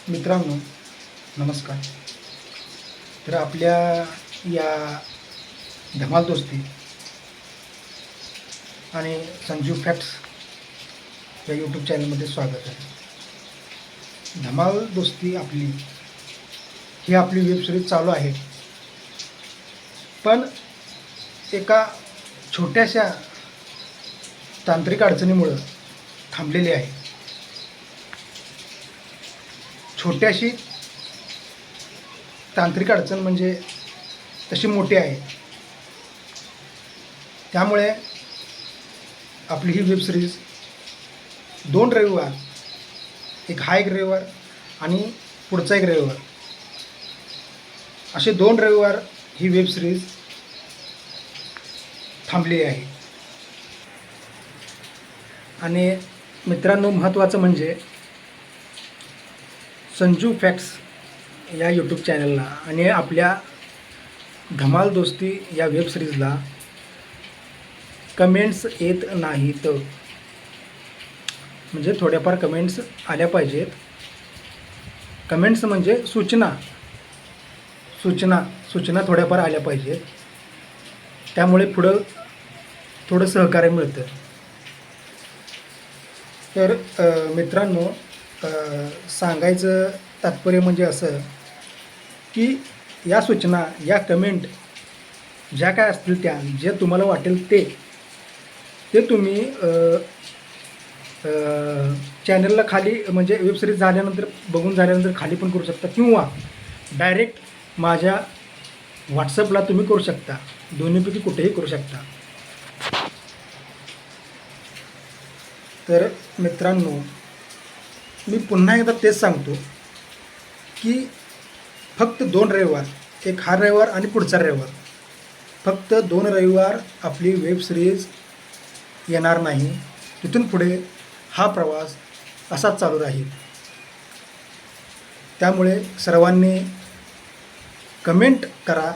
मित्रांनो नमस्कार. तर आपल्या या धमाल दोस्ती आणि संजू फॅक्ट्स या यूट्यूब चॅनलमध्ये स्वागत आहे. धमाल दोस्ती ही आपली वेबसिरीज चालू आहे, पण एका छोट्याशा तांत्रिक अडचणीमुळं थांबलेली आहे. छोट्याशी तांत्रिक अडचण म्हणजे तशी मोठी आहे. त्यामुळे आपली ही वेबसिरीज 2 रविवार, हा एक रविवार आणि पुढचा एक रविवार, असे 2 रविवार ही वेबसिरीज थांबली आहे. आणि मित्रांनो, महत्त्वाचं म्हणजे संजू फॅक्ट्स या यूट्यूब चॅनलला आणि आपल्या धमाल दोस्ती या वेबसिरीजला कमेंट्स येत नाहीत. म्हणजे थोड्याफार कमेंट्स आल्या पाहिजेत. कमेंट्स म्हणजे सूचना थोड्याफार आल्या पाहिजेत. त्यामुळे पुढं थोडं सहकार्य मिळतं. तर मित्रांनो, सांगायचं तात्पर्य म्हणजे असं की या सूचना, या कमेंट ज्या काय असतील त्या, जे तुम्हाला वाटेल ते तुम्ही चॅनलला खाली, म्हणजे वेबसिरीज बघून झाल्यानंतर खाली पण करू शकता, किंवा डायरेक्ट माझ्या व्हॉट्सअपला तुम्ही करू शकता. दोन्हीपैकी कुठेही करू शकता. तर मित्रांनो, मी पुन्हा एकदा तेच सांगतो की फक्त 2 रविवार, हा रविवार आणि पुढचा रविवार, फक्त 2 रविवार आपली वेबसिरीज येणार नाही. तिथून पुढे हा प्रवास असाच चालू राहील. त्यामुळे सर्वांनी कमेंट करा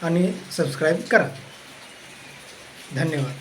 आणि सबस्क्राईब करा. धन्यवाद.